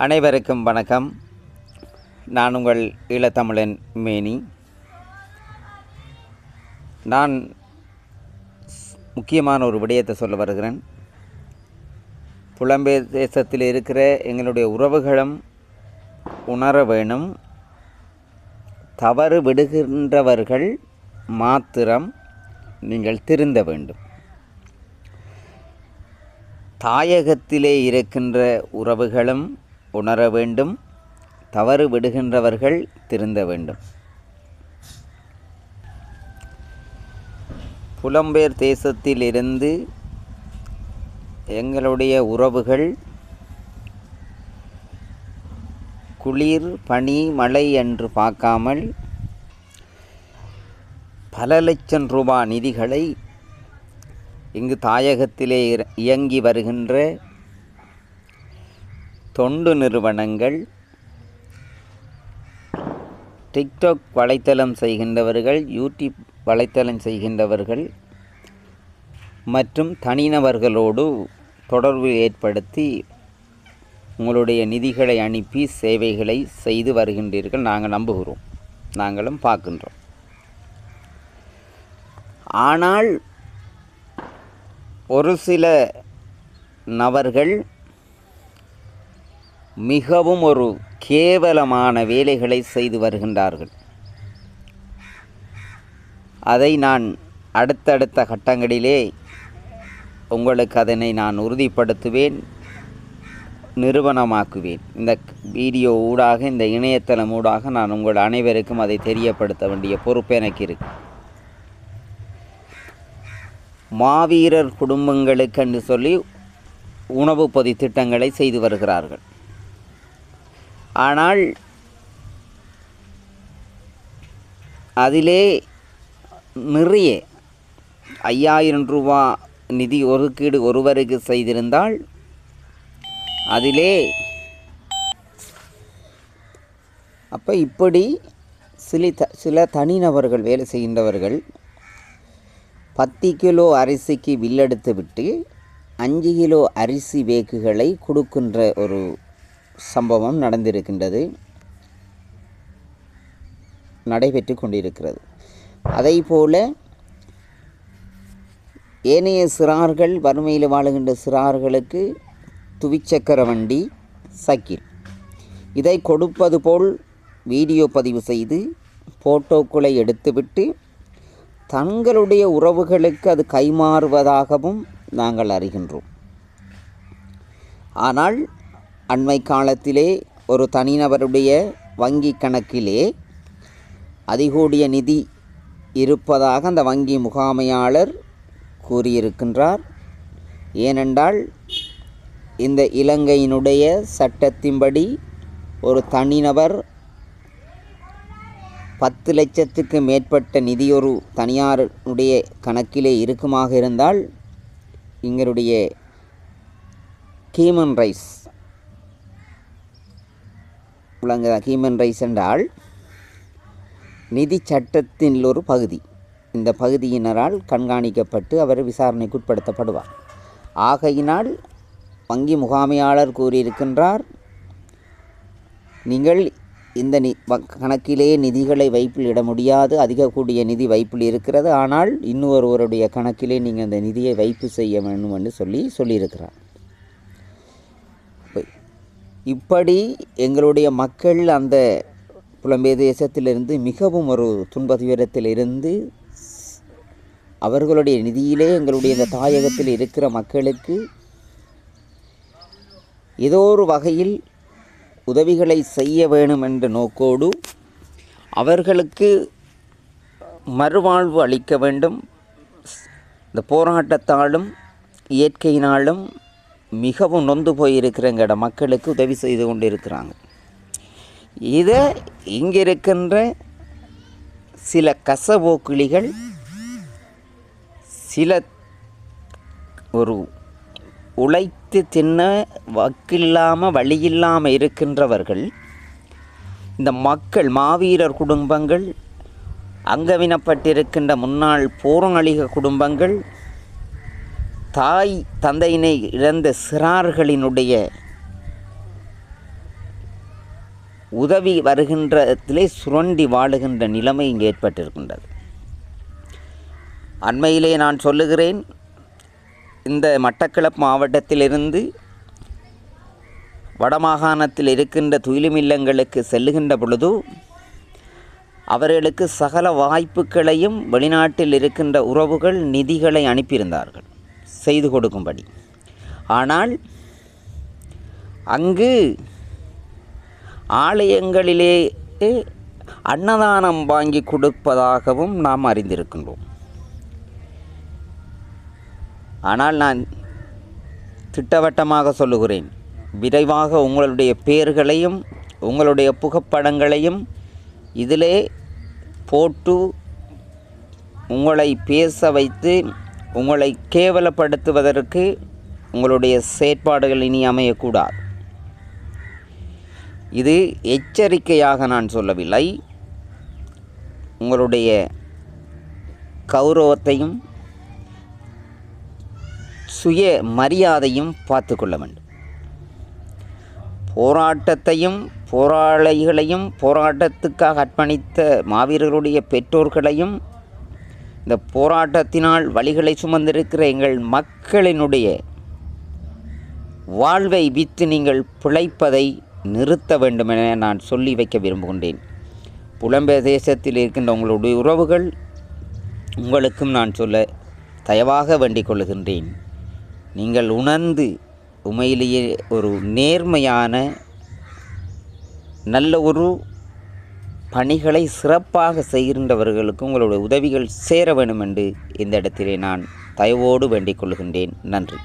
அனைவருக்கும் வணக்கம். நான் உங்கள் ஈழத்தமிழன் மேனி. நான் முக்கியமான ஒரு விடயத்தை சொல்ல வருகிறேன். புலம்பெயர் தேசத்தில் இருக்கிற எங்களுடைய உறவுகளும் உணர வேணும். தவறு விடுகின்றவர்கள் மாத்திரம் நீங்கள் திருந்த வேண்டும். தாயகத்திலே இருக்கின்ற உறவுகளும் உணர வேண்டும். தவறு விடுகின்றவர்கள் திருந்த வேண்டும். புலம்பெயர் தேசத்திலிருந்து எங்களுடைய உறவுகள் குளிர், பனி, மழை என்று பார்க்காமல் பல லட்சம் ரூபாய் நிதிகளை இங்கு தாயகத்திலே இயங்கி வருகின்ற தொண்டு நிறுவனங்கள், டிக்டாக் வலைத்தளம் செய்கின்றவர்கள், யூடியூப் வலைத்தளம் செய்கின்றவர்கள் மற்றும் தனிநபர்களோடு தொடர்பு ஏற்படுத்தி உங்களுடைய நிதிகளை அனுப்பி சேவைகளை செய்து வருகின்றீர்கள். நாங்கள் நம்புகிறோம், நாங்களும் பார்க்கின்றோம். ஆனால் ஒரு சில நபர்கள் மிகவும் ஒரு கேவலமான வேலைகளை செய்து வருகின்றார்கள். அதை நான் அடுத்தடுத்த கட்டங்களிலே உங்களுக்கு அதனை நான் உறுதிப்படுத்துவேன், நிறுவனமாக்குவேன். இந்த வீடியோ ஊடாக, இந்த இணையதளம் ஊடாக நான் உங்கள் அனைவருக்கும் அதை தெரியப்படுத்த வேண்டிய பொறுப்பு எனக்கு இருக்கு. மாவீரர் குடும்பங்களுக்கு என்று சொல்லி உணவு பொதி திட்டங்களை செய்து வருகிறார்கள். ஆனால் அதிலே நிறைய 5000 ரூபா நிதி ஒதுக்கீடு ஒருவருக்கு செய்திருந்தால் அதிலே அப்போ இப்படி சில தனிநபர்கள் வேலை செய்கின்றவர்கள் 10 கிலோ அரிசிக்கு வில்லெடுத்து விட்டு 5 கிலோ அரிசி வேக்குகளை கொடுக்கின்ற ஒரு சம்பவம் நடந்திருக்கின்றது, நடைபெற்று கொண்டிருக்கிறது. அதைப்போல ஏனைய சிறார்கள், வறுமையில் வாழுகின்ற சிறார்களுக்கு துவிச்சக்கர வண்டி, சைக்கிள் இதை கொடுப்பது போல் வீடியோ பதிவு செய்து போட்டோக்களை எடுத்துவிட்டு தங்களுடைய உறவுகளுக்கு அது கைமாறுவதாகவும் நாங்கள் அறிகின்றோம். ஆனால் அண்மை காலத்திலே ஒரு தனிநபருடைய வங்கி கணக்கிலே அதிகூடிய நிதி இருப்பதாக அந்த வங்கி முகாமையாளர் கூறியிருக்கின்றார். ஏனென்றால் இந்த இலங்கையினுடைய சட்டத்தின்படி ஒரு தனிநபர் 10 லட்சத்துக்கு மேற்பட்ட நிதி ஒரு தனியாருடைய கணக்கிலே இருக்குமாக இருந்தால் எங்களுடைய ஹியூமன் ரைட்ஸ் ஹியூமன் ரைட்ஸ் என்றால் நிதி சட்டத்தின் ஒரு பகுதி. இந்த பகுதியினரால் கண்காணிக்கப்பட்டு அவர் விசாரணைக்கு உட்படுத்தப்படுவார். ஆகையினால் வங்கி முகாமையாளர் கூறியிருக்கின்றார், நீங்கள் இந்த கணக்கிலே நிதிகளை வைப்பில் இட முடியாது, அதிக கூடிய நிதி வைப்பில் இருக்கிறது, ஆனால் இன்னொருவருடைய கணக்கிலே நீங்கள் அந்த நிதியை வைப்பு செய்ய வேண்டும் என்று சொல்லியிருக்கிறார். இப்படி எங்களுடைய மக்கள் அந்த புலம்பெயர் தேசத்திலிருந்து மிகவும் ஒரு துன்ப துயரத்தில் இருந்து அவர்களுடைய நிதியிலே எங்களுடைய இந்த தாயகத்தில் இருக்கிற மக்களுக்கு ஏதோ ஒரு வகையில் உதவிகளை செய்ய வேணும் என்ற நோக்கோடு அவர்களுக்கு மறுவாழ்வு அளிக்க வேண்டும். இந்த போராட்டத்தாலும் இயற்கையினாலும் மிகவும் நொந்து போயிருக்கிற எங்களோட மக்களுக்கு உதவி செய்து கொண்டு இருக்கிறாங்க. இதை இங்கிருக்கின்ற சில கசபோக்கிளிகள், சில ஒரு உழைத்து தின்ன வக்கில்லாமல் வழியில்லாமல் இருக்கின்றவர்கள், இந்த மக்கள் மாவீரர் குடும்பங்கள், அங்கவினப்பட்டிருக்கின்ற முன்னாள் போராளிக குடும்பங்கள், தாய் தந்தையினை இழந்த சிறார்களினுடைய உதவி வருகின்றதிலே சுரண்டி வாழுகின்ற நிலைமை இங்கே ஏற்பட்டிருக்கின்றது. அண்மையிலே நான் சொல்லுகிறேன், இந்த மட்டக்களப்பு மாவட்டத்திலிருந்து வடமாகாணத்தில் இருக்கின்ற துயிலும் இல்லங்களுக்கு செல்லுகின்ற பொழுது அவர்களுக்கு சகல வாய்ப்புகளையும் வெளிநாட்டில் இருக்கின்ற உறவுகள் நிதிகளை அனுப்பியிருந்தார்கள் செய்து கொடுக்கும்படி. ஆனால் அங்கு ஆலயங்களிலே அன்னதானம் வாங்கி கொடுப்பதாகவும் நாம் அறிந்திருக்கின்றோம். ஆனால் நான் திட்டவட்டமாக சொல்லுகிறேன், விரைவாக உங்களுடைய பெயர்களையும் உங்களுடைய புகைப்படங்களையும் இதிலே போட்டு உங்களை பேச வைத்து உங்களை கேவலப்படுத்துவதற்கு உங்களுடைய செயற்பாடுகள் இனி அமையக்கூடாது. இது எச்சரிக்கையாக நான் சொல்லவில்லை. உங்களுடைய கௌரவத்தையும் சுய மரியாதையும் பார்த்து கொள்ள வேண்டும். போராட்டத்தையும் போராளிகளையும் போராட்டத்துக்காக அர்ப்பணித்த மாவீரர்களுடைய பெற்றோர்களையும் இந்த போராட்டத்தினால் வழிகளை சுமந்திருக்கிற எங்கள் மக்களினுடைய வாழ்வை விற்று நீங்கள் பிழைப்பதை நிறுத்த வேண்டும் என நான் சொல்லி வைக்க விரும்புகின்றேன். புலம்பெயர் தேசத்தில் இருக்கின்ற உங்களுடைய உறவுகள் உங்களுக்கும் நான் சொல்ல தயவாக வேண்டிக் கொள்கின்றேன். நீங்கள் உணர்ந்து உண்மையிலேயே ஒரு நேர்மையான நல்ல ஒரு பணிகளை சிறப்பாக செய்கின்றவர்களுக்கு உங்களுடைய உதவிகள் சேர வேண்டும் என்று இந்த இடத்திலே நான் தயவோடு வேண்டிக் கொள்கின்றேன். நன்றி.